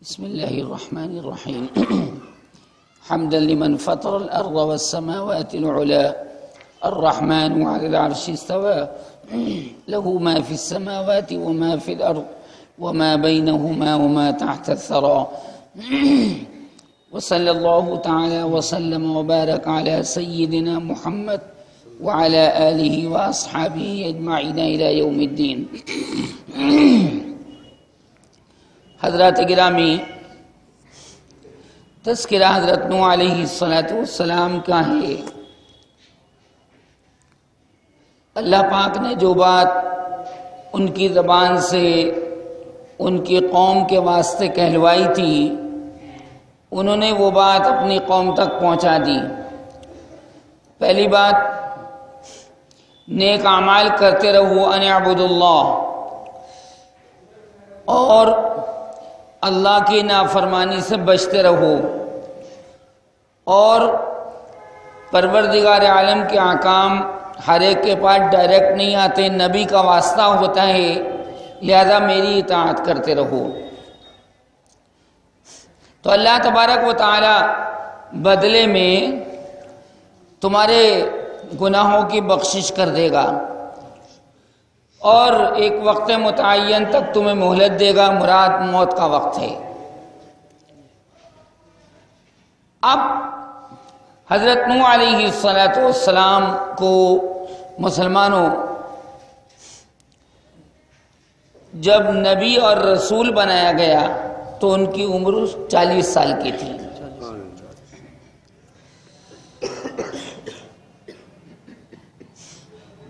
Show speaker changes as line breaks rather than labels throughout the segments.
بسم الله الرحمن الرحيم حمدا لمن فطر الأرض والسماوات العلى الرحمن على العرش استوى له ما في السماوات وما في الأرض وما بينهما وما تحت الثرى وصلى الله تعالى وسلم وبارك على سيدنا محمد وعلى آله وأصحابه أجمعين إلى يوم الدين. حضرات گرامی، تذکرہ حضرت نوح علیہ السلام کا ہے. اللہ پاک نے جو بات ان کی زبان سے ان کی قوم کے واسطے کہلوائی تھی، انہوں نے وہ بات اپنی قوم تک پہنچا دی. پہلی بات، نیک اعمال کرتے رہو، ان اعبدوا اللہ، اور اللہ کی نافرمانی سے بچتے رہو، اور پروردگار عالم کے احکام ہر ایک کے پاس ڈائریکٹ نہیں آتے، نبی کا واسطہ ہوتا ہے، لہذا میری اطاعت کرتے رہو. تو اللہ تبارک و تعالی بدلے میں تمہارے گناہوں کی بخشش کر دے گا، اور ایک وقت متعین تک تمہیں مہلت دے گا، مراد موت کا وقت ہے. اب حضرت نوح علیہ السلام کو مسلمانوں جب نبی اور رسول بنایا گیا تو ان کی عمر 40 سال کی تھی.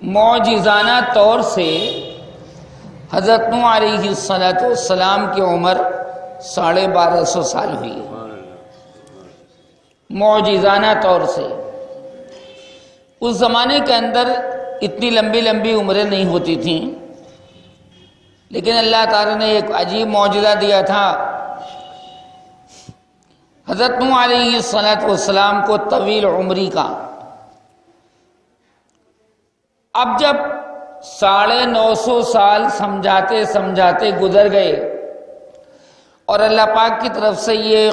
معجزانہ طور سے حضرت نوح علیہ السلام کی عمر 1250 سال ہوئی. معجزانہ طور سے اس زمانے کے اندر اتنی لمبی لمبی عمریں نہیں ہوتی تھیں، لیکن اللہ تعالی نے ایک عجیب معجزہ دیا تھا. حضرت نوح علیہ السلام کو طویل عمری کا. اب جب 950 سال سمجھاتے سمجھاتے گزر گئے اور اللہ پاک کی طرف سے یہ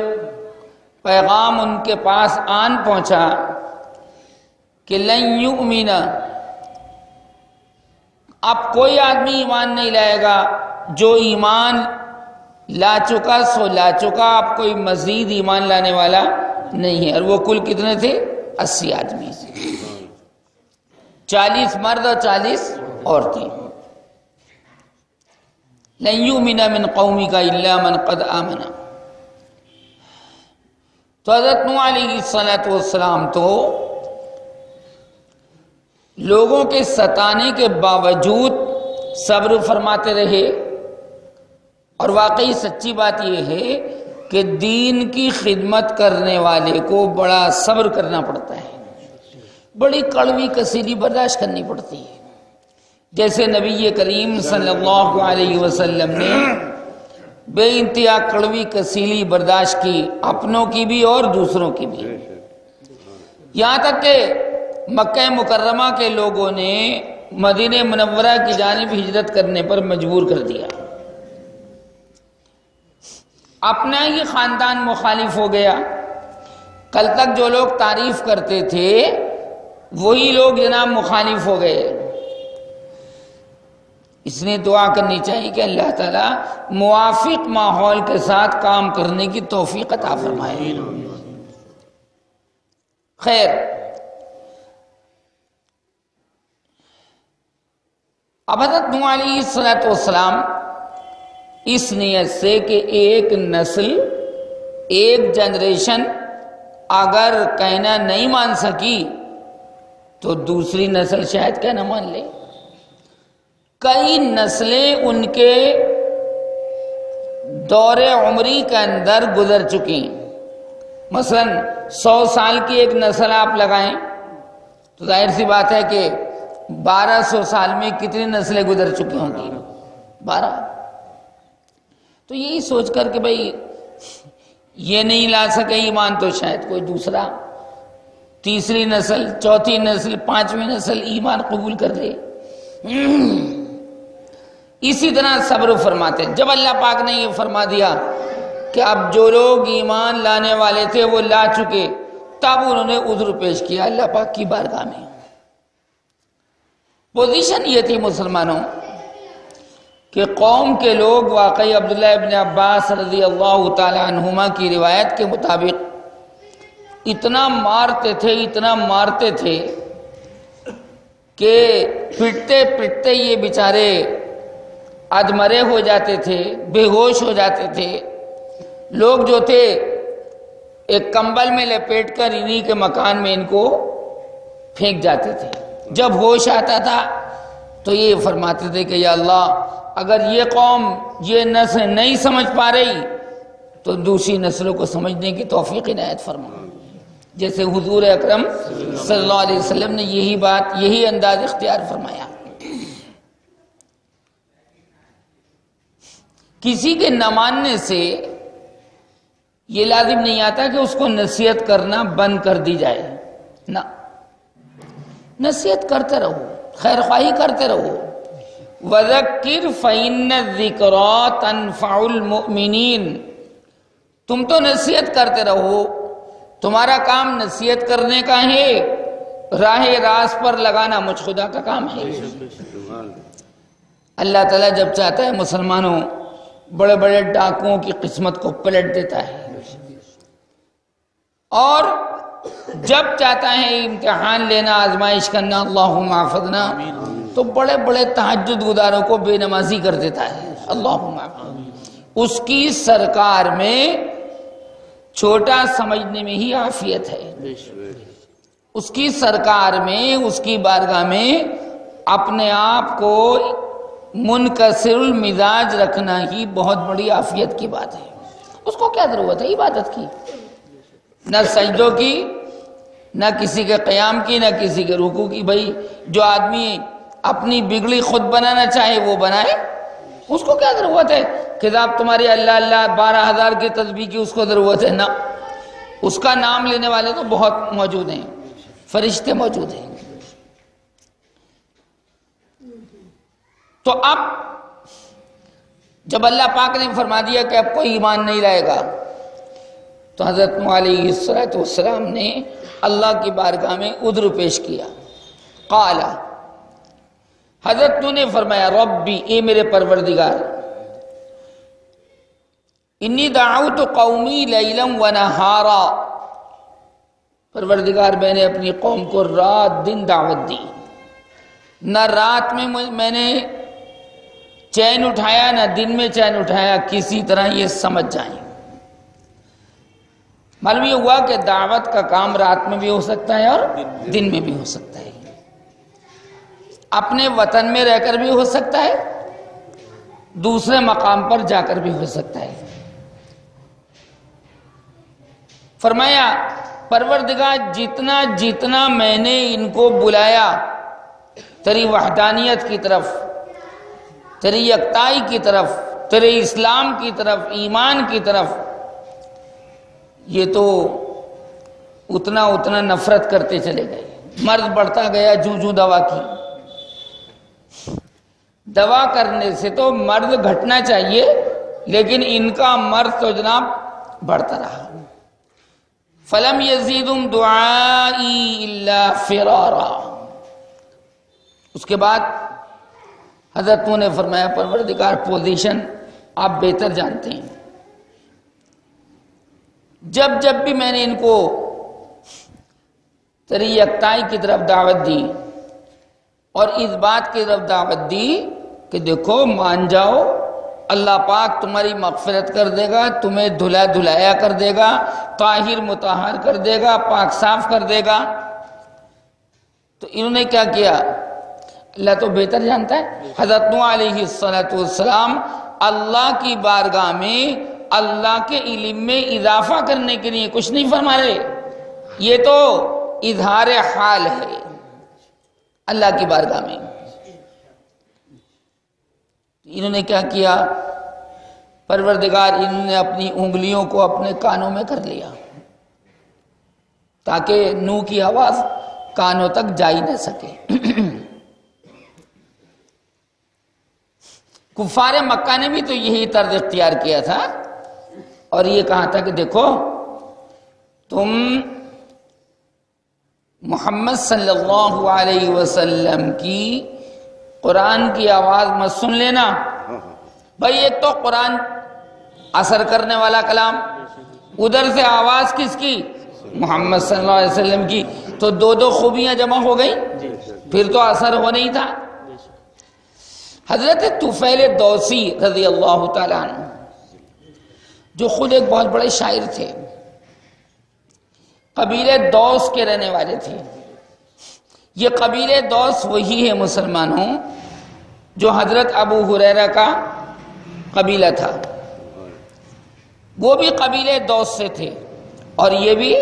پیغام ان کے پاس آن پہنچا کہ لن یؤمن، اب کوئی آدمی ایمان نہیں لائے گا، جو ایمان لا چکا سو لا چکا، اب کوئی مزید ایمان لانے والا نہیں ہے. اور وہ کل کتنے تھے؟ 80 آدمی، 40 مرد اور 40 عورتیں. لن یؤمن من قومک الا من قد آمن. تو حضرت نوح علیہ السلام تو لوگوں کے ستانے کے باوجود صبر فرماتے رہے، اور واقعی سچی بات یہ ہے کہ دین کی خدمت کرنے والے کو بڑا صبر کرنا پڑتا ہے، بڑی کڑوی کسیلی برداشت کرنی پڑتی ہے. جیسے نبی کریم صلی اللہ علیہ وسلم نے بے انتہا کڑوی کسیلی برداشت کی، اپنوں کی بھی اور دوسروں کی بھی. یہاں تک کہ مکہ مکرمہ کے لوگوں نے مدینہ منورہ کی جانب ہجرت کرنے پر مجبور کر دیا. اپنا ہی خاندان مخالف ہو گیا. کل تک جو لوگ تعریف کرتے تھے وہی لوگ جناب مخالف ہو گئے. اس نے دعا کرنی چاہیے کہ اللہ تعالیٰ موافق ماحول کے ساتھ کام کرنے کی توفیق عطا فرمائے. خیر، اب حضرت نوح علیہ السلام اس نیت سے کہ ایک نسل، ایک جنریشن اگر کہنا نہیں مان سکی تو دوسری نسل شاید کہنا مان لے. کئی نسلیں ان کے دور عمری کے اندر گزر چکی. مثلا 100 سال کی ایک نسل آپ لگائیں تو ظاہر سی بات ہے کہ 1200 سال میں کتنی نسلیں گزر چکی ہوں گی؟ 12. تو یہی سوچ کر کہ بھئی یہ نہیں لا سکے ایمان تو شاید کوئی دوسرا، تیسری نسل، چوتھی نسل، 5ویں نسل ایمان قبول کر لے. اسی طرح صبر فرماتے ہیں. جب اللہ پاک نے یہ فرما دیا کہ اب جو لوگ ایمان لانے والے تھے وہ لا چکے، تب انہوں نے عذر پیش کیا اللہ پاک کی بارگاہ میں۔ پوزیشن یہ تھی مسلمانوں کہ قوم کے لوگ واقعی عبداللہ ابن عباس رضی اللہ تعالی عنہما کی روایت کے مطابق اتنا مارتے تھے کہ پٹتے پٹتے یہ بیچارے ادمرے ہو جاتے تھے، بے ہوش ہو جاتے تھے۔ لوگ جو تھے ایک کمبل میں لپیٹ کر انہی کے مکان میں ان کو پھینک جاتے تھے۔ جب ہوش آتا تھا تو یہ فرماتے تھے کہ یا اللہ اگر یہ قوم یہ نسل نہیں سمجھ پا رہی تو دوسری نسلوں کو سمجھنے کی توفیق عنایت فرما، جیسے حضور اکرم صلی اللہ علیہ وسلم نے یہی انداز اختیار فرمایا۔ کسی کے نہ ماننے سے یہ لازم نہیں آتا کہ اس کو نصیحت کرنا بند کر دی جائے، نہ، نصیحت کرتے رہو، خیر خواہی کرتے رہو۔ وَذَكِّرْ فَإِنَّ الذِّكْرَىٰ تَنفَعُ الْمُؤْمِنِينَ، تم تو نصیحت کرتے رہو، تمہارا کام نصیحت کرنے کا ہے، راہ راست پر لگانا مجھ خدا کا کام ہے۔ اللہ تعالیٰ جب چاہتا ہے مسلمانوں بڑے بڑے ڈاکوؤں کی قسمت کو پلٹ دیتا ہے، اور جب چاہتا ہے امتحان لینا، آزمائش کرنا، اللہم احفظنا، تو بڑے بڑے تہجد گزاروں کو بے نمازی کر دیتا ہے، اللہم احفظنا۔ اس کی سرکار میں چھوٹا سمجھنے میں ہی عافیت ہے، اس کی سرکار میں، اس کی بارگاہ میں اپنے آپ کو منکسر المزاج رکھنا ہی بہت بڑی عافیت کی بات ہے۔ اس کو کیا ضرورت ہے عبادت کی؟ نہ سجدوں کی، نہ کسی کے قیام کی، نہ کسی کے رکوع کی۔ بھائی جو آدمی اپنی بگڑی خود بنانا چاہے وہ بنائے، اس کو کیا ضرورت ہے کہ آپ تمہاری اللہ اللہ 12,000 کی تسبیح کی اس کو ضرورت ہے؟ نہ، اس کا نام لینے والے تو بہت موجود ہیں، فرشتے موجود ہیں۔ تو اب جب اللہ پاک نے فرما دیا کہ اب کوئی ایمان نہیں لائے گا، تو حضرت نوح علیہ السلام نے اللہ کی بارگاہ میں عذر پیش کیا۔ قال، حضرت نوح نے فرمایا ربی، اے میرے پروردگار، انی دعوت قومی لیلا و نہارا، پروردگار میں نے اپنی قوم کو رات دن دعوت دی، نہ رات میں میں نے چین اٹھایا نہ دن میں چین اٹھایا، کسی طرح یہ سمجھ جائیں۔ معلوم یہ ہوا کہ دعوت کا کام رات میں بھی ہو سکتا ہے اور دن میں بھی ہو سکتا ہے، اپنے وطن میں رہ کر بھی ہو سکتا ہے، دوسرے مقام پر جا کر بھی ہو سکتا ہے۔ فرمایا پروردگار جتنا جتنا میں نے ان کو بلایا تیری وحدانیت کی طرف، تیری یکتائی کی طرف، تیرے اسلام کی طرف، ایمان کی طرف، یہ تو اتنا اتنا نفرت کرتے چلے گئے۔ مرض بڑھتا گیا جو دوا کی، دوا کرنے سے تو مرض گھٹنا چاہیے، لیکن ان کا مرض تو جناب بڑھتا رہا۔ فلم یزیدہم دعائی الا فرارا۔ اس کے بعد حضرت نے فرمایا پروردگار پوزیشن آپ بہتر جانتے ہیں، جب جب بھی میں نے ان کو تیری یکتائی کی طرف دعوت دی اور اس بات کی طرف دعوت دی کہ دیکھو مان جاؤ، اللہ پاک تمہاری مغفرت کر دے گا، تمہیں دھلا دھلایا کر دے گا، طاہر مطہر کر دے گا، پاک صاف کر دے گا، تو انہوں نے کیا کیا؟ اللہ تو بہتر جانتا ہے۔ حضرت نوح علیہ السلام اللہ کی بارگاہ میں اللہ کے علم میں اضافہ کرنے کے لیے کچھ نہیں فرما رہے، یہ تو اظہار حال ہے اللہ کی بارگاہ میں۔ انہوں نے کیا کیا؟ پروردگار انہوں نے اپنی انگلیوں کو اپنے کانوں میں کر لیا تاکہ نوح کی آواز کانوں تک جا ہی نہ سکے۔ کفار مکہ نے بھی تو یہی طرز اختیار کیا تھا، اور یہ کہا تھا کہ دیکھو تم محمد صلی اللہ علیہ وسلم کی قرآن کی آواز مت سن لینا. بھائی ایک تو قرآن اثر کرنے والا کلام، ادھر سے آواز کس کی؟ محمد صلی اللہ علیہ وسلم کی. تو دو خوبیاں جمع ہو گئی، پھر تو اثر ہو نہیں تھا. حضرت طفیل دوسی رضی اللہ تعالیٰ عنہ جو خود ایک بہت بڑے شاعر تھے، قبیلے دوس کے رہنے والے تھے. یہ قبیلے دوس وہی ہے مسلمانوں جو حضرت ابو ہریرہ کا قبیلہ تھا، وہ بھی قبیلے دوس سے تھے اور یہ بھی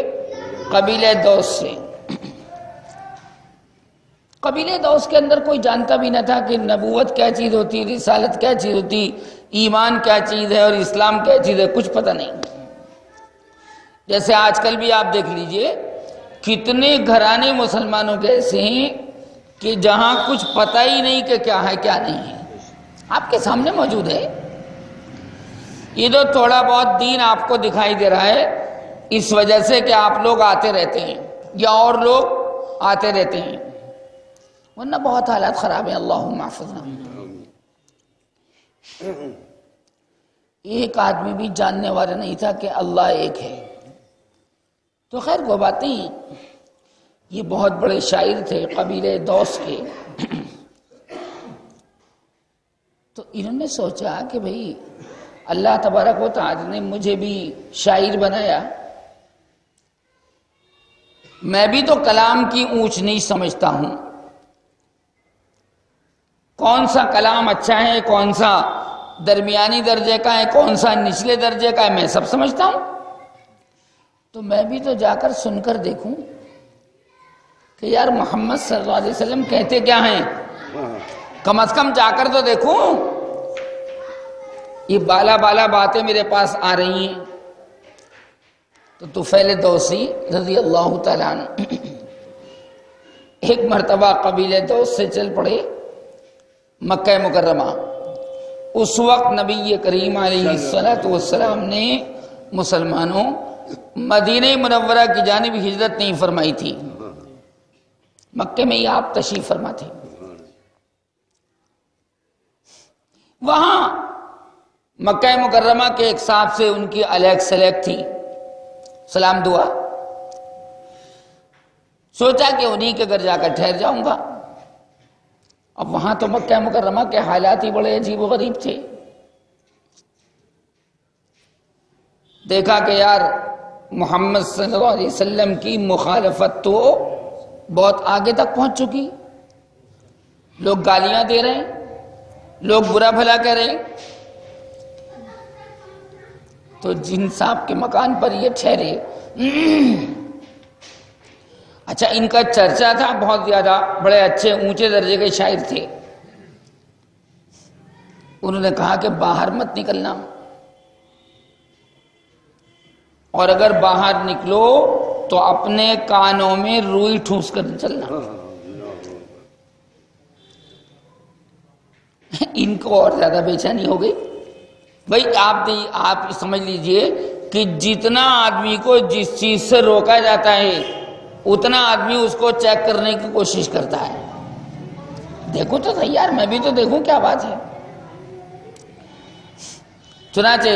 قبیلے دوس سے. قبیلے دوس کے اندر کوئی جانتا بھی نہ تھا کہ نبوت کیا چیز ہوتی، رسالت کیا چیز ہوتی، ایمان کیا چیز ہے اور اسلام کیا چیز ہے، کچھ پتہ نہیں. جیسے آج کل بھی آپ دیکھ لیجئے کتنے گھرانے مسلمانوں کے ایسے ہیں کہ جہاں کچھ پتہ ہی نہیں کہ کیا ہے کیا نہیں ہے، آپ کے سامنے موجود ہے. یہ تو تھوڑا بہت دین آپ کو دکھائی دے رہا ہے اس وجہ سے کہ آپ لوگ آتے رہتے ہیں یا اور لوگ آتے رہتے ہیں، ورنہ بہت حالات خراب ہیں. اللہم احفظنا. ایک آدمی بھی جاننے والا نہیں تھا کہ اللہ ایک ہے. تو خیر وہ بات نہیں. یہ بہت بڑے شاعر تھے قبیلے دوس کے. تو انہوں نے سوچا کہ بھئی اللہ تبارک و تعالی نے مجھے بھی شاعر بنایا، میں بھی تو کلام کی اونچ نیچ سمجھتا ہوں، کون سا کلام اچھا ہے، کون سا درمیانی درجے کا ہے، کون سا نچلے درجے کا ہے، میں سب سمجھتا ہوں. تو میں بھی تو جا کر سن کر دیکھوں کہ یار محمد صلی اللہ علیہ وسلم کہتے کیا ہیں، کم از کم جا کر تو دیکھوں. یہ بالا بالا باتیں میرے پاس آ رہی ہیں. تو طفیل دوسی رضی اللہ تعالیٰ عنہ ایک مرتبہ قبیلے دوس سے چل پڑے مکہ مکرمہ. اس وقت نبی کریم علیہ الصلوۃ والسلام نے مسلمانوں مدینہ منورہ کی جانب ہجرت نہیں فرمائی تھی، مکے میں ہی آپ تشریف فرما تھے. وہاں مکہ مکرمہ کے ایک صاحب سے ان کی الیک سلیک تھی، سلام دعا. سوچا کہ انہی کے گھر جا کر ٹھہر جاؤں گا. اب وہاں تو مکہ مکرمہ کے حالات ہی بڑے عجیب و غریب تھے. دیکھا کہ یار محمد صلی اللہ علیہ وسلم کی مخالفت تو بہت آگے تک پہنچ چکی، لوگ گالیاں دے رہے ہیں، لوگ برا بھلا کہہ رہے ہیں. تو جن صاحب کے مکان پر یہ ٹھہرے، اچھا ان کا چرچا تھا بہت زیادہ، بڑے اچھے اونچے درجے کے شاعر تھے. انہوں نے کہا کہ باہر مت نکلنا، اور اگر باہر نکلو تو اپنے کانوں میں روئی ٹھوس کر چلنا. ان کو اور زیادہ بے چینی ہو گئی. بھائی آپ سمجھ لیجئے کہ جتنا آدمی کو جس چیز سے روکا جاتا ہے اتنا آدمی اس کو چیک کرنے کی کوشش کرتا ہے. دیکھو تو صحیح یار، میں بھی تو دیکھوں کیا بات ہے. چنانچہ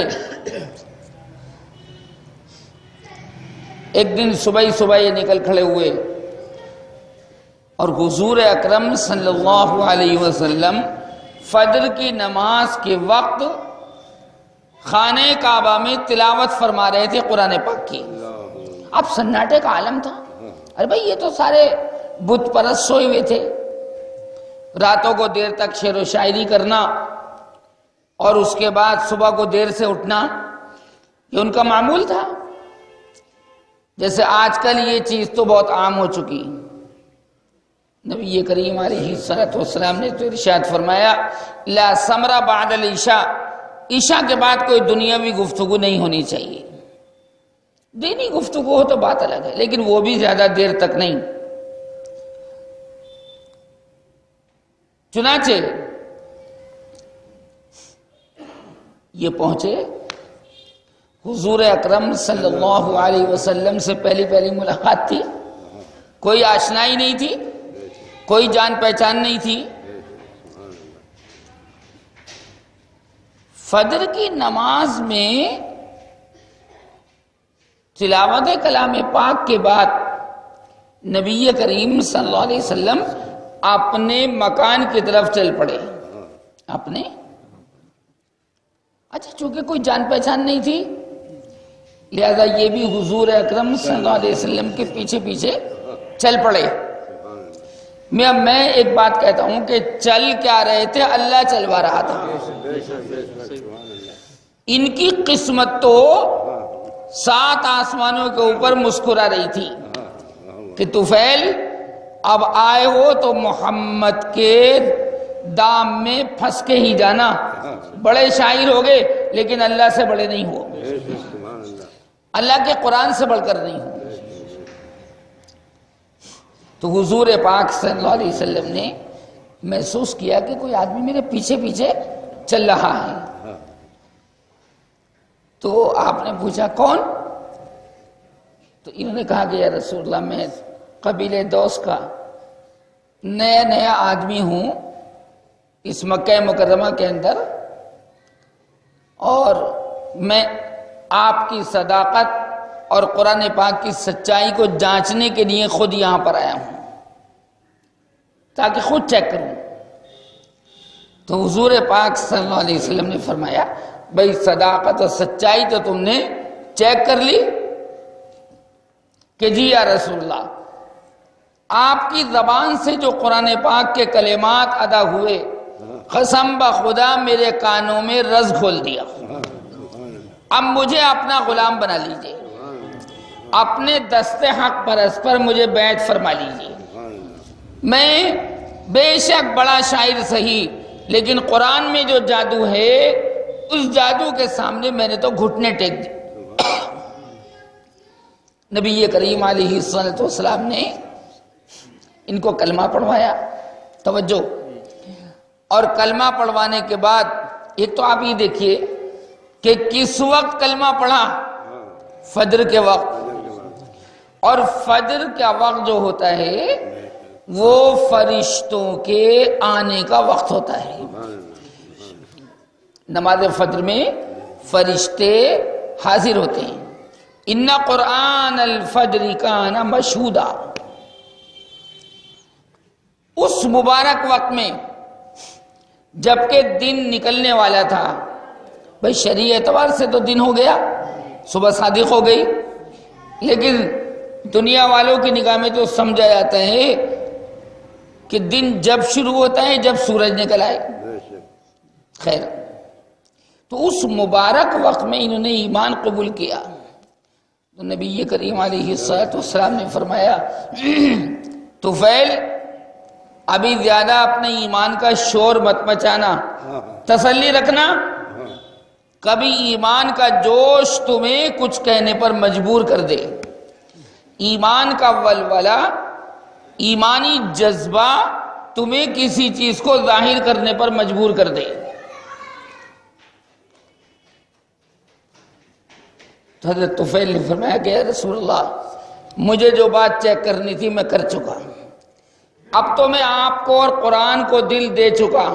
ایک دن صبح یہ نکل کھڑے ہوئے اور حضور اکرم صلی اللہ علیہ وسلم فجر کی نماز کے وقت خانہ کعبہ میں تلاوت فرما رہے تھے قرآن پاک کی. اب سناٹے کا عالم تھا. ارے بھائی یہ تو سارے بت پرست سوئے ہوئے تھے، راتوں کو دیر تک شعر و شاعری کرنا اور اس کے بعد صبح کو دیر سے اٹھنا، یہ ان کا معمول تھا. جیسے آج کل یہ چیز تو بہت عام ہو چکی. نبی کریم علیہ الصلوۃ والسلام نے تو ارشاد فرمایا لا ثمر بعد العشاء، عشاء کے بعد کوئی دنیاوی گفتگو نہیں ہونی چاہیے. دینی گفتگو ہو تو بات الگ ہے، لیکن وہ بھی زیادہ دیر تک نہیں. چنانچہ یہ پہنچے حضور اکرم صلی اللہ علیہ وسلم سے پہلی ملاقات تھی، کوئی آشنائی نہیں تھی، کوئی جان پہچان نہیں تھی۔ فجر کی نماز میں تلاوت کلام پاک کے بعد نبی کریم صلی اللہ علیہ وسلم اپنے مکان کی طرف چل پڑے۔ اپنے اچھا، چونکہ کوئی جان پہچان نہیں تھی لہذا یہ بھی حضور اکرم صلی اللہ علیہ وسلم کے پیچھے پیچھے چل پڑے۔ میں ایک بات کہتا ہوں کہ چل کیا رہے تھے، اللہ چلوا رہا تھا۔ ان کی قسمت تو 7 آسمانوں کے اوپر مسکرا رہی تھی کہ طفیل اب آئے ہو تو محمد کے دام میں پھنس کے ہی جانا۔ بڑے شاعر ہو گئے لیکن اللہ سے بڑے نہیں ہو، اللہ کے قرآن سے بڑھ کر نہیں ہو۔ تو حضور پاک صلی اللہ علیہ وسلم نے محسوس کیا کہ کوئی آدمی میرے پیچھے پیچھے چل رہا ہے۔ تو آپ نے پوچھا کون؟ تو انہوں نے کہا کہ یا رسول اللہ میں قبیلے دوس کا نیا آدمی ہوں اس مکہ مکرمہ کے اندر، اور میں آپ کی صداقت اور قرآن پاک کی سچائی کو جانچنے کے لیے خود یہاں پر آیا ہوں تاکہ خود چیک کروں۔ تو حضور پاک صلی اللہ علیہ وسلم نے فرمایا بھئی صداقت اور سچائی تو تم نے چیک کر لی؟ کہ جی یا رسول اللہ، آپ کی زبان سے جو قرآن پاک کے کلمات ادا ہوئے قسم بخدا میرے کانوں میں رز کھول دیا۔ اب مجھے اپنا غلام بنا لیجئے، اپنے دست حق پرست پر مجھے بیعت فرما لیجئے۔ میں بے شک بڑا شاعر صحیح، لیکن قرآن میں جو جادو ہے اس جادو کے سامنے میں نے تو گھٹنے ٹیک دی۔ نبی کریم علیہ السلام نے ان کو کلمہ پڑھوایا، توجہ، اور کلمہ پڑھوانے کے بعد ایک تو آپ یہ دیکھیے کہ کس وقت کلمہ پڑھا، فجر کے وقت، اور فجر کا وقت جو ہوتا ہے وہ فرشتوں کے آنے کا وقت ہوتا ہے۔ نماز فجر میں فرشتے حاضر ہوتے ہیں۔ ان قرآن الفجر کان مشہودا، اس مبارک وقت میں جبکہ دن نکلنے والا تھا، بھئی شرعی اعتبار سے تو دن ہو گیا، صبح صادق ہو گئی، لیکن دنیا والوں کی نگاہ میں تو سمجھا جاتا ہے کہ دن جب شروع ہوتا ہے جب سورج نکل آئے۔ خیر، تو اس مبارک وقت میں انہوں نے ایمان قبول کیا تو نبی کریم علیہ السلام نے فرمایا طفیل ابھی زیادہ اپنے ایمان کا شور مت مچانا، تسلی رکھنا، کبھی ایمان کا جوش تمہیں کچھ کہنے پر مجبور کر دے، ایمان کا ولولہ، ایمانی جذبہ تمہیں کسی چیز کو ظاہر کرنے پر مجبور کر دے۔ تو حضرت طفیل نے فرمایا کہ یا رسول اللہ مجھے جو بات چیک کرنی تھی میں کر چکا، اب تو میں آپ کو اور قرآن کو دل دے چکا،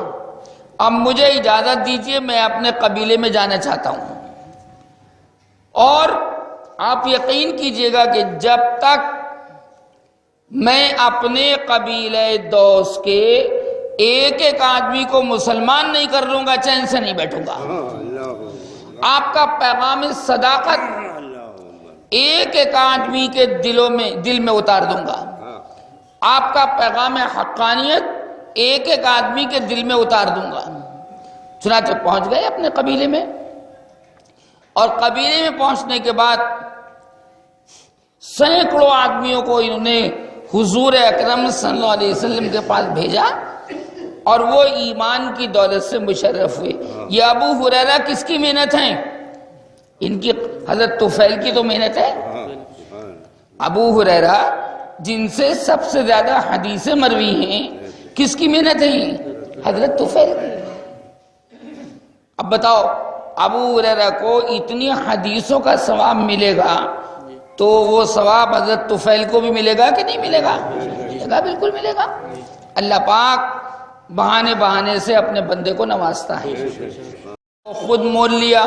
اب مجھے اجازت دیجئے میں اپنے قبیلے میں جانا چاہتا ہوں۔ اور آپ یقین کیجئے گا کہ جب تک میں اپنے قبیلہ دوس کے ایک ایک آدمی کو مسلمان نہیں کر لوں گا چین سے نہیں بیٹھوں گا۔ آپ کا پیغام صداقت ایک ایک آدمی کے دل میں اتار دوں گا، آپ کا پیغام حقانیت ایک ایک آدمی کے دل میں اتار دوں گا۔ چنانچہ پہنچ گئے اپنے قبیلے میں، اور قبیلے میں پہنچنے کے بعد سینکڑوں آدمیوں کو انہوں نے حضور اکرم صلی اللہ علیہ وسلم کے پاس بھیجا، اور وہ ایمان کی دولت سے مشرف ہوئے۔ یہ ابو ہریرہ کس کی محنت ہے؟ ان کی حضرت طفیل کی تو محنت ہے۔ ابو ہریرہ جن سے سب سے زیادہ حدیثیں مروی ہیں، کس کی محنت ہے؟ حضرت طفیل کی۔ اب بتاؤ ابو ہریرہ کو اتنی حدیثوں کا ثواب ملے گا تو وہ ثواب حضرت طفیل کو بھی ملے گا کہ نہیں ملے گا؟ ملے گا، بالکل ملے گا۔ اللہ پاک بہانے بہانے سے اپنے بندے کو نوازتا ہے۔ خود مول لیا،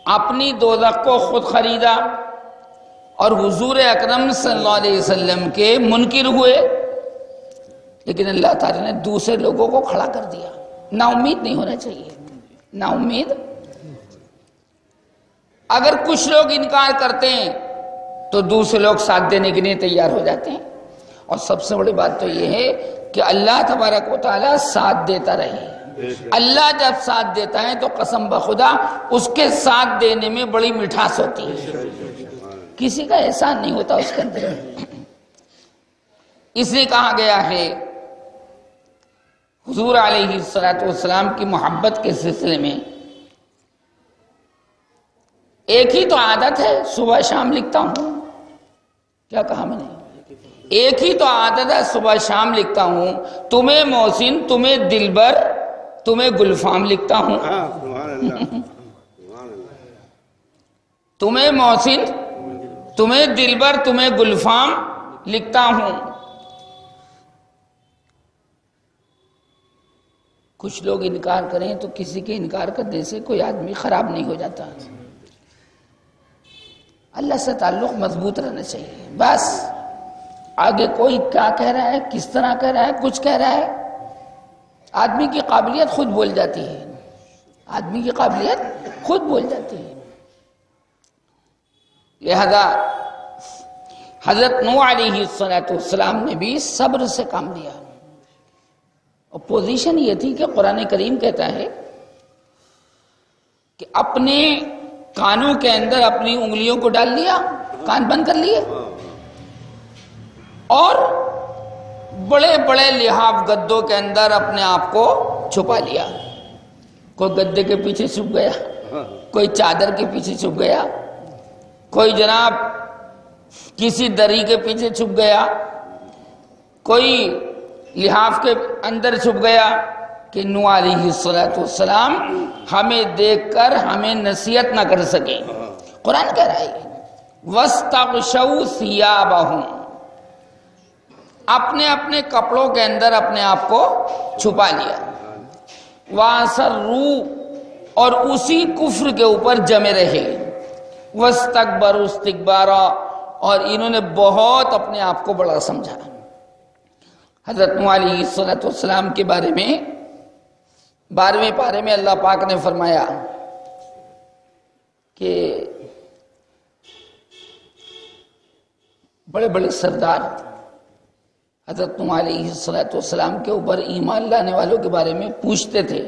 اپنی دوزخ کو خود خریدا، اور حضور اکرم صلی اللہ علیہ وسلم کے منکر ہوئے، لیکن اللہ تعالیٰ نے دوسرے لوگوں کو کھڑا کر دیا۔ نا امید نہیں ہونا چاہیے، نا امید۔ اگر کچھ لوگ انکار کرتے ہیں تو دوسرے لوگ ساتھ دینے کے لیے تیار ہو جاتے ہیں، اور سب سے بڑی بات تو یہ ہے کہ اللہ تبارک و تعالیٰ ساتھ دیتا رہے۔ اللہ جب ساتھ دیتا ہے تو قسم بخدا اس کے ساتھ دینے میں بڑی مٹھاس ہوتی ہے، کسی کا احسان نہیں ہوتا اس کے اندر۔ اس لیے کہا گیا ہے حضور علیہ السلام کی محبت کے سلسلے میں ایک ہی تو عادت ہے، صبح شام لکھتا ہوں۔ کیا کہا میں نے؟ ایک ہی تو عادت ہے، صبح شام لکھتا ہوں، تمہیں محسن، تمہیں دلبر، تمہیں گلفام لکھتا ہوں۔ تمہیں محسن، تمہیں دلبر، تمہیں گلفام لکھتا ہوں۔ کچھ لوگ انکار کریں تو کسی کے انکار کرنے سے کوئی آدمی خراب نہیں ہو جاتا۔ اللہ سے تعلق مضبوط رہنا چاہیے، بس۔ آگے کوئی کیا کہہ رہا ہے، کس طرح کہہ رہا ہے، کچھ کہہ رہا ہے، آدمی کی قابلیت خود بول جاتی ہے، آدمی کی قابلیت خود بول جاتی ہے۔ لہذا حضرت نوح علیہ السلام نے بھی صبر سے کام لیا، اور پوزیشن یہ تھی کہ قرآن کریم کہتا ہے کہ اپنے کانوں کے اندر اپنی انگلیوں کو ڈال لیا، کان بند کر لیے، اور بڑے بڑے لحاف گدوں کے اندر اپنے آپ کو چھپا لیا۔ کوئی گدے کے پیچھے چھپ گیا، کوئی چادر کے پیچھے چھپ گیا، کوئی جناب کسی دری کے پیچھے چھپ گیا، کوئی لحاف کے اندر چھپ گیا، کہ نوح علیہ السلام ہمیں دیکھ کر ہمیں نصیحت نہ کر سکے۔ قرآن کہہ رہا ہے وَاسْتَغْشَوْا ثِيَابَهُمْ، اپنے اپنے کپڑوں کے اندر اپنے آپ کو چھپا لیا۔ وَأَصَرُّوا، اور اسی کفر کے اوپر جمے رہے۔ وَاسْتَكْبَرُوا اسْتِكْبَارًا، اور انہوں نے بہت اپنے آپ کو بڑا سمجھا۔ حضرت نوح علیہ السلام کے بارے میں 12ویں پارے میں اللہ پاک نے فرمایا کہ بڑے بڑے سردار حضرت نوح علیہ السلام کے اوپر ایمان لانے والوں کے بارے میں پوچھتے تھے،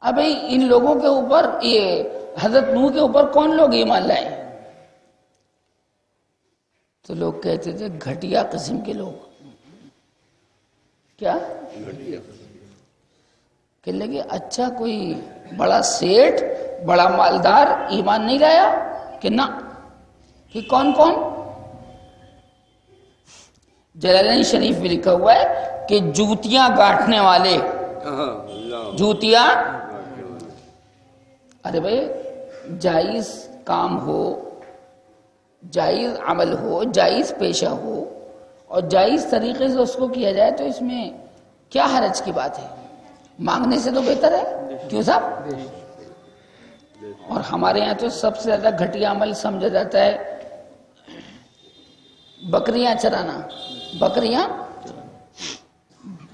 ابھی ان لوگوں کے اوپر، یہ حضرت نوح کے اوپر کون لوگ ایمان لائے؟ تو لوگ کہتے تھے گھٹیا قسم کے لوگ۔ کیا کہنے لگے؟ اچھا کوئی بڑا سیٹ، بڑا مالدار ایمان نہیں لایا؟ کہ نہ، کہ کون کون؟ جلالین شریف میں لکھا ہوا ہے کہ جوتیاں گاٹھنے والے، جوتیاں، ارے بھائی جائز کام ہو، جائز عمل ہو، جائز پیشہ ہو، اور جائز طریقے سے اس کو کیا جائے تو اس میں کیا حرج کی بات ہے؟ مانگنے سے تو بہتر ہے، کیوں صاحب؟ اور ہمارے یہاں تو سب سے زیادہ گھٹیا عمل سمجھا جاتا ہے بکریاں چرانا۔ بکریاں،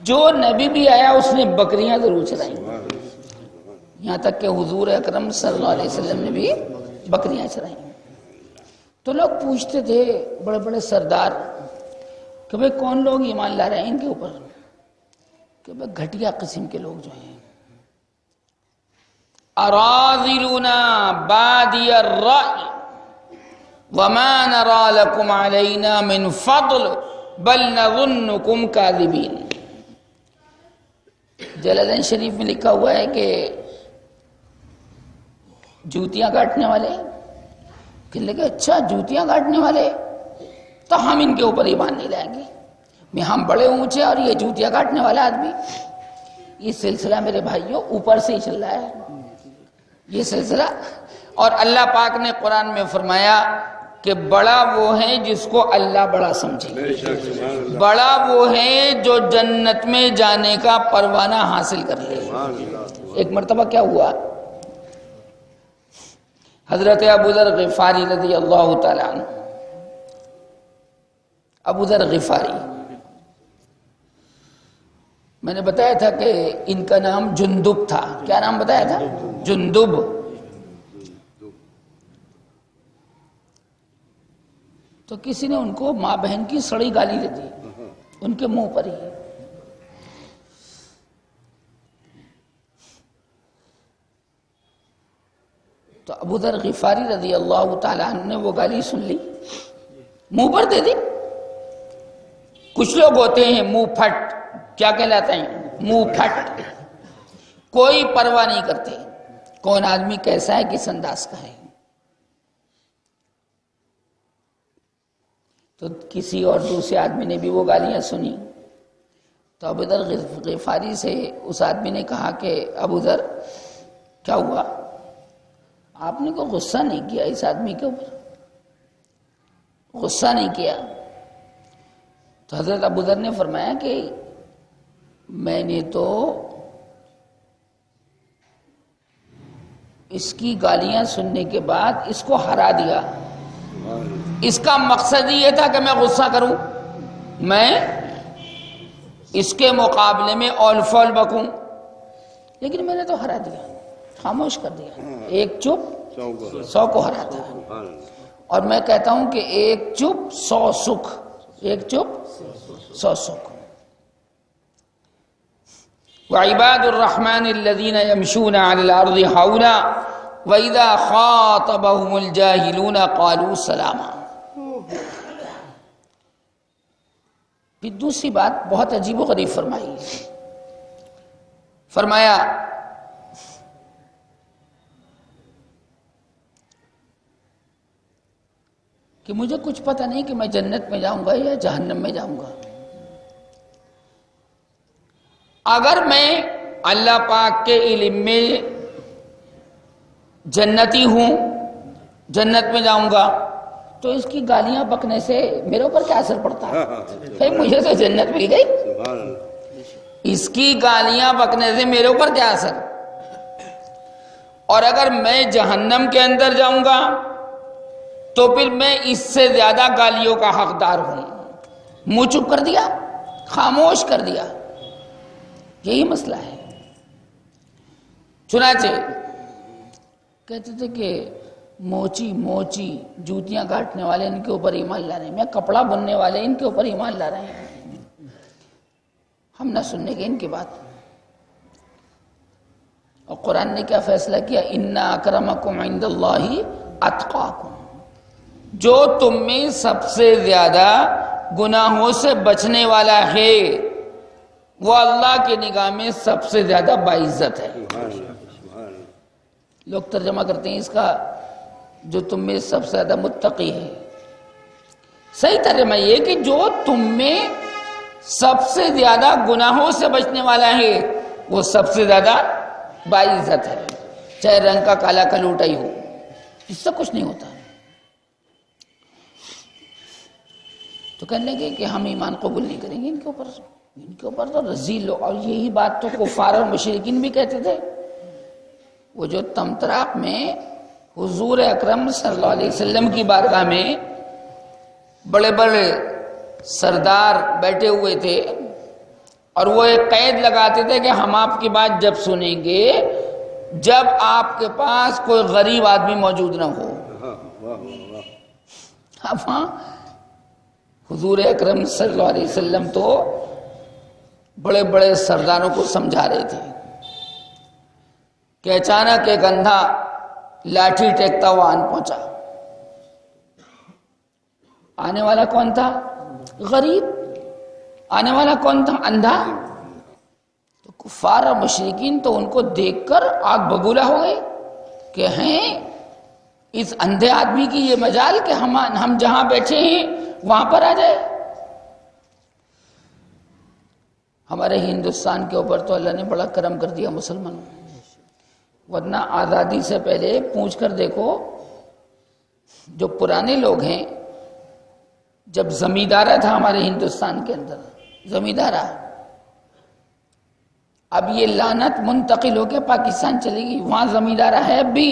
جو نبی بھی آیا اس نے بکریاں ضرور چرائیں، یہاں تک کہ حضور اکرم صلی اللہ علیہ وسلم نے بھی بکریاں چرائیں۔ تو لوگ پوچھتے تھے بڑے بڑے سردار کہ بھئی کون لوگ ایمان لا رہے ہیں ان کے اوپر؟ کہ بھئی گھٹیا قسم کے لوگ جو ہیں۔ اراذلنا بادی الرأی وما نرى لكم علينا من فضل بل نظنكم كاذبين۔ جلالین شریف میں لکھا ہوا ہے کہ جوتیاں کاٹنے والے کہ لگے اچھا جوتیاں کاٹنے والے تو ہم ان کے اوپر ایمان نہیں لائیں گے، میں ہم بڑے اونچے اور یہ جوتیاں کاٹنے والا آدمی۔ یہ سلسلہ میرے بھائیوں اوپر سے ہی چل رہا ہے یہ سلسلہ. اور اللہ پاک نے قرآن میں فرمایا کہ بڑا وہ ہے جس کو اللہ بڑا سمجھے, بڑا وہ ہے جو جنت میں جانے کا پروانہ حاصل کر لے. ایک مرتبہ کیا ہوا, حضرت ابو ذر غفاری رضی اللہ تعالیٰ عنہ, ابو ذر غفاری, میں نے بتایا تھا کہ ان کا نام جندب تھا. کیا نام بتایا تھا؟ جندب. تو کسی نے ان کو ماں بہن کی سڑی گالی دے دی ان کے منہ پر ہی. تو ابو ذر غفاری رضی اللہ تعالیٰ عنہ نے وہ گالی سن لی, منہ پر دے دی. کچھ لوگ ہوتے ہیں منہ پھٹ, کیا کہلاتے ہیں؟ منہ پھٹ, کوئی پرواہ نہیں کرتے کون آدمی کیسا ہے, کس انداز کا ہے. تو کسی اور دوسرے آدمی نے بھی وہ گالیاں سنی. تو ابو ذر غفاری سے اس آدمی نے کہا کہ ابو ذر کیا ہوا, آپ نے کوئی غصہ نہیں کیا اس آدمی کے اوپر؟ غصہ نہیں کیا؟ تو حضرت ابو ذر نے فرمایا کہ میں نے تو اس کی گالیاں سننے کے بعد اس کو ہرا دیا. اس کا مقصد یہ تھا کہ میں غصہ کروں, میں اس کے مقابلے میں اول فول بکوں, لیکن میں نے تو ہرا دیا, خاموش کر دیا. ایک چپ 100 کو ہراتا ہے. اور میں کہتا ہوں کہ ایک چپ 100 سکھ, ایک چپ 100 سکھ. وعباد الرحمن الذين يمشون على الارض هونا واذا خاطبهم الجاهلون قالوا سلاما. پھر دوسری بات بہت عجیب و غریب فرمائی, فرمایا کہ مجھے کچھ پتہ نہیں کہ میں جنت میں جاؤں گا یا جہنم میں جاؤں گا. اگر میں اللہ پاک کے علم میں جنتی ہوں, جنت میں جاؤں گا, تو اس کی گالیاں بکنے سے میرے اوپر کیا اثر پڑتا ہے؟ بھائی مجھے تو جنت مل گئی, اس کی گالیاں بکنے سے میرے اوپر کیا اثر؟ اور اگر میں جہنم کے اندر جاؤں گا تو پھر میں اس سے زیادہ گالیوں کا حقدار ہوں. منہ چپ کر دیا, خاموش کر دیا. یہی مسئلہ ہے. چنانچہ کہتے تھے کہ موچی جوتیاں کاٹنے والے ان کے اوپر ایمان لا رہے ہیں, میں کپڑا بننے والے ان کے اوپر ایمان لا رہے ہیں, ہم نہ سننے کے ان کی بات. اور قرآن نے کیا فیصلہ کیا؟ اِنَّا أَكْرَمَكُمْ عِنْدَ اللَّهِ أَتْقَاكُمْ, جو تم میں سب سے زیادہ گناہوں سے بچنے والا ہے وہ اللہ کے نگاہ میں سب سے زیادہ باعزت ہے. لوگ ترجمہ کرتے ہیں اس کا جو تم میں سب سے زیادہ متقی ہے. صحیح ترجمہ یہ کہ جو تم میں سب سے زیادہ گناہوں سے بچنے والا ہے وہ سب سے زیادہ باعزت ہے, چاہے رنگ کا کالا کلوٹا ہی ہو, اس سے کچھ نہیں ہوتا. تو کہنے لگے کہ ہم ایمان قبول نہیں کریں گے ان کے اوپر تو رذیل لوگ. اور یہی بات تو کفار اور مشرکین بھی کہتے تھے. وہ جو تمطراق میں حضور اکرم صلی اللہ علیہ وسلم کی بارگاہ میں بڑے بڑے سردار بیٹھے ہوئے تھے اور وہ ایک قید لگاتے تھے کہ ہم آپ کی بات جب سنیں گے جب آپ کے پاس کوئی غریب آدمی موجود نہ ہو. اب ہاں حضور اکرم صلی اللہ علیہ وسلم تو بڑے بڑے سرداروں کو سمجھا رہے تھے کہ اچانک ایک اندھا لاٹھی ٹیکتا ہوا آن پہنچا. آنے والا کون تھا؟ غریب. آنے والا کون تھا؟ اندھا. تو کفار اور مشرکین تو ان کو دیکھ کر آگ بگولا ہو گئے کہ ہیں اس اندھے آدمی کی یہ مجال کہ ہم جہاں بیٹھے ہیں وہاں پر آ جائے. ہمارے ہندوستان کے اوپر تو اللہ نے بڑا کرم کر دیا مسلمانوں، ورنہ آزادی سے پہلے پوچھ کر دیکھو جو پرانے لوگ ہیں، جب زمیندارہ تھا ہمارے ہندوستان کے اندر، زمیندارہ، اب یہ لعنت منتقل ہو کے پاکستان چلے گی، وہاں زمیندارہ ہے اب بھی،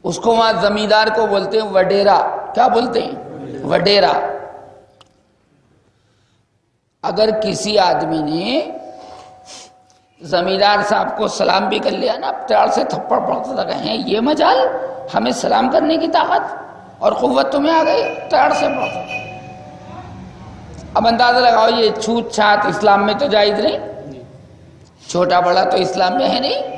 اس کو وہاں زمیندار کو بولتے ہیں وڈیرا، کیا بولتے ہیں؟ وڈیرا۔ اگر کسی آدمی نے زمیندار صاحب کو سلام بھی کر لیا نا، پیار سے تھپڑ پڑتا تھا، کہیں یہ مجال ہمیں سلام کرنے کی طاقت اور قوت تمہیں آ گئی، پیار سے پڑتا۔ اب اندازہ لگاؤ یہ چھوت چھات اسلام میں تو جائز نہیں، چھوٹا بڑا تو اسلام میں ہے نہیں،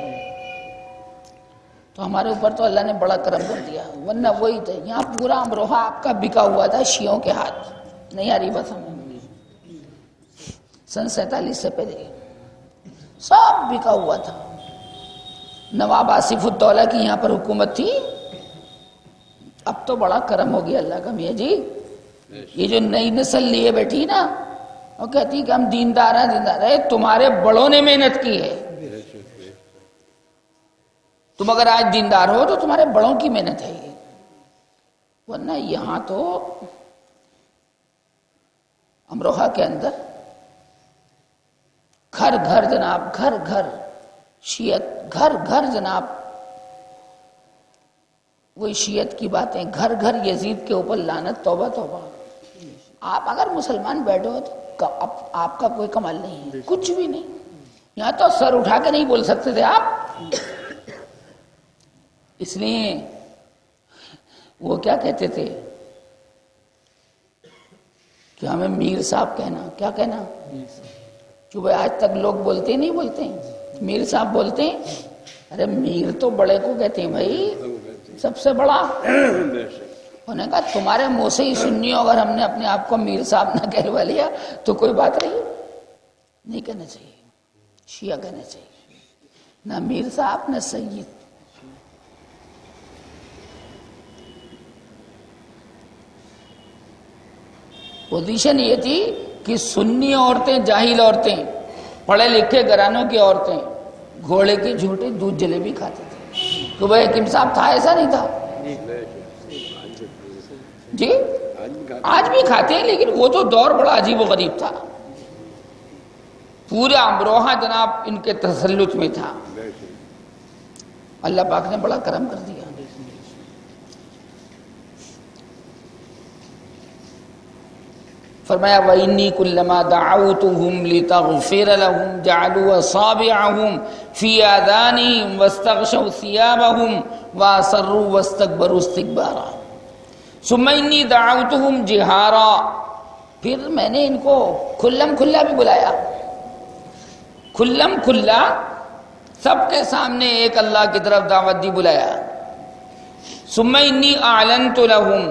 تو ہمارے اوپر تو اللہ نے بڑا کرم کر دیا، ورنہ وہی تھے یہاں پورا امروہہ آپ کا بکا ہوا تھا شیعوں کے ہاتھ، نہیں آ رہی بس ہمیں، سن 47 سے پہلے سب بکا ہوا تھا۔ نواب آصف الدولہ کی یہاں پر حکومت تھی، اب تو بڑا کرم ہو گیا اللہ کا میاں جی، یہ جو نئی نسل لیے بیٹھی نا، وہ کہتی کہ ہم دیندار ہیں، دیندار ہے، تمہارے بڑوں نے محنت کی ہے، تم اگر آج دیندار ہو تو تمہارے بڑوں کی محنت ہے یہ، ورنہ یہاں تو امروہہ کے اندر گھر گھر جناب، گھر گھر شیعت، گھر گھر جناب، وہی شیعت کی باتیں، گھر گھر یزید کے اوپر لعنت، توبہ توبہ۔ آپ اگر مسلمان بیٹھو تو آپ کا کوئی کمال نہیں ہے، کچھ بھی نہیں، یہاں تو سر اٹھا کے نہیں بول سکتے تھے آپ، اس لیے وہ کیا کہتے تھے کہ ہمیں میر صاحب کہنا، کیا کہنا، جو بھائی آج تک لوگ بولتے نہیں، بولتے ہیں میر صاحب بولتے ہیں، ارے میر تو بڑے کو کہتے ہیں بھائی، سب سے بڑا۔ انہوں نے کہا تمہارے منہ سے ہی سنی ہو، اگر ہم نے اپنے آپ کو میر صاحب نہ کہلوا لیا تو کوئی بات نہیں کہنا چاہیے، شیعہ کہنا چاہیے، نہ میر صاحب نہ سید۔ پوزیشن یہ تھی کہ سنی عورتیں، جاہل عورتیں، پڑھے لکھے گھرانوں کی عورتیں گھوڑے کی جھوٹی دودھ جلیبی کھاتے تھے، تو بھائی حکیم صاحب تھا، ایسا نہیں تھا جی، آج بھی کھاتے ہیں، لیکن وہ تو دور بڑا عجیب و غریب تھا، پورا امروہہ جناب ان کے تسلط میں تھا، اللہ پاک نے بڑا کرم کر دیا۔ فرمایا وَإِنِّي كُلَّمَا دَعَوْتُهُمْ لِتَغْفِرَ لَهُمْ جَعَلُوا أَصَابِعَهُمْ فِي آذَانِهِمْ وَاسْتَغْشَوْا ثِيَابَهُمْ وَأَصَرُّوا وَاسْتَكْبَرُوا اسْتِكْبَارًا ثُمَّ إِنِّي دَعَوْتُهُمْ جِهَارًا، پھر میں نے ان کو کھلم کھلا بھی بلایا، کھلم کھلا سب کے سامنے ایک اللہ کی طرف دعوت دی، بلایا۔ ثُمَّ إِنِّي أَعْلَنْتُ لَهُمْ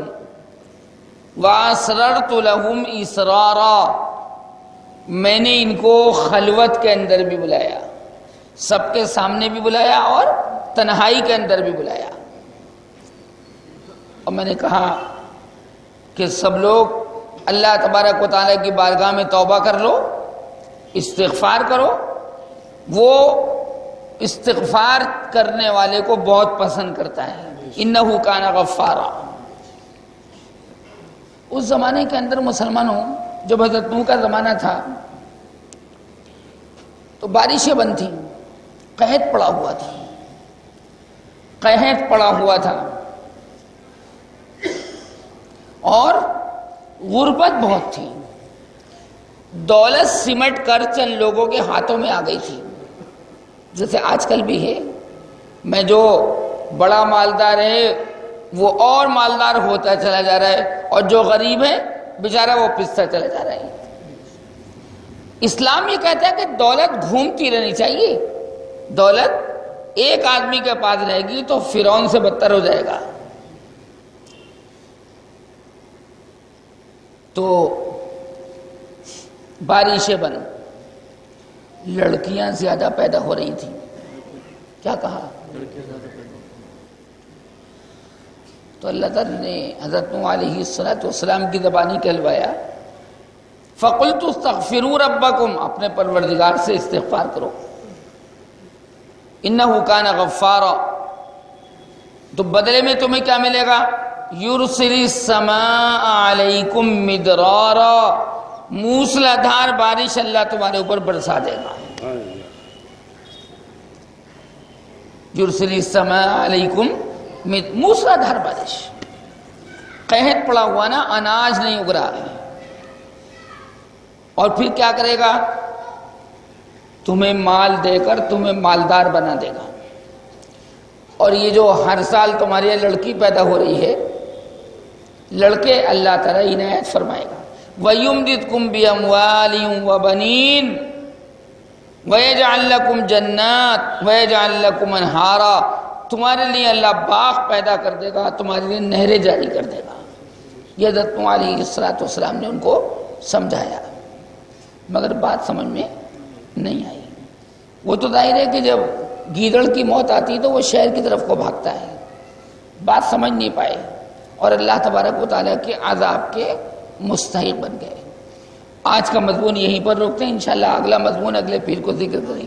وَأَسْرَرْتُ لَهُمْ إِسْرَارًا، میں نے ان کو خلوت کے اندر بھی بلایا، سب کے سامنے بھی بلایا اور تنہائی کے اندر بھی بلایا، اور میں نے کہا کہ سب لوگ اللہ تبارک و تعالیٰ کی بارگاہ میں توبہ کر لو، استغفار کرو، وہ استغفار کرنے والے کو بہت پسند کرتا ہے، اِنَّهُ كَانَ غَفَّارًا۔ اس زمانے کے اندر مسلمانوں، جب حضرت نوح کا زمانہ تھا تو بارشیں بند تھیں، قحط پڑا ہوا تھا، قحط پڑا ہوا تھا، اور غربت بہت تھی، دولت سمٹ کر چند لوگوں کے ہاتھوں میں آ گئی تھی، جیسے آج کل بھی ہے، میں جو بڑا مالدار ہے وہ اور مالدار ہوتا چلا جا رہا ہے، اور جو غریب ہے بیچارہ وہ پستا چلا جا رہا ہے۔ اسلام یہ کہتا ہے کہ دولت گھومتی رہنی چاہیے، دولت ایک آدمی کے پاس رہے گی تو فرعون سے بدتر ہو جائے گا۔ تو بارشیں بند، لڑکیاں زیادہ پیدا ہو رہی تھیں، کیا کہا؟ تو اللہ تعالیٰ نے حضرت نوح علیہ السلام کی زبانی کہلوایا فقلت استغفروا ربکم، اپنے پروردگار سے استغفار کرو، انہ کان غفارا، تو بدلے میں تمہیں کیا ملے گا؟ یرسل السماء علیکم مدرارا، موسلا دھار بارش اللہ تمہارے اوپر برسا دے گا۔ یرسل السماء علیکم، موسلا دھار بارش، قحط پڑا ہوا نا، اناج نہیں اگ رہا، اور پھر کیا کرے گا؟ تمہیں مال دے کر تمہیں مالدار بنا دے گا۔ اور یہ جو ہر سال تمہاری لڑکی پیدا ہو رہی ہے، لڑکے اللہ تعالیٰ عنایت فرمائے گا۔ وَيُمْدِدْكُمْ بِأَمْوَالٍ وَبَنِينَ وَيَجْعَلْ لَكُمْ جَنَّاتٍ وَيَجْعَلْ لَكُمْ أَنْهَارًا، تمہارے لیے اللہ باغ پیدا کر دے گا، تمہارے لیے نہریں جاری کر دے گا۔ یہ حضرت نوح علیہ السلام نے ان کو سمجھایا، مگر بات سمجھ میں نہیں آئی۔ وہ تو ظاہر ہے کہ جب گیدڑ کی موت آتی ہے تو وہ شہر کی طرف کو بھاگتا ہے، بات سمجھ نہیں پائے اور اللہ تبارک و تعالیٰ کے عذاب کے مستحق بن گئے۔ آج کا مضمون یہیں پر روکتے ہیں، انشاءاللہ اگلا مضمون اگلے پیر کو ذکر کریں گے۔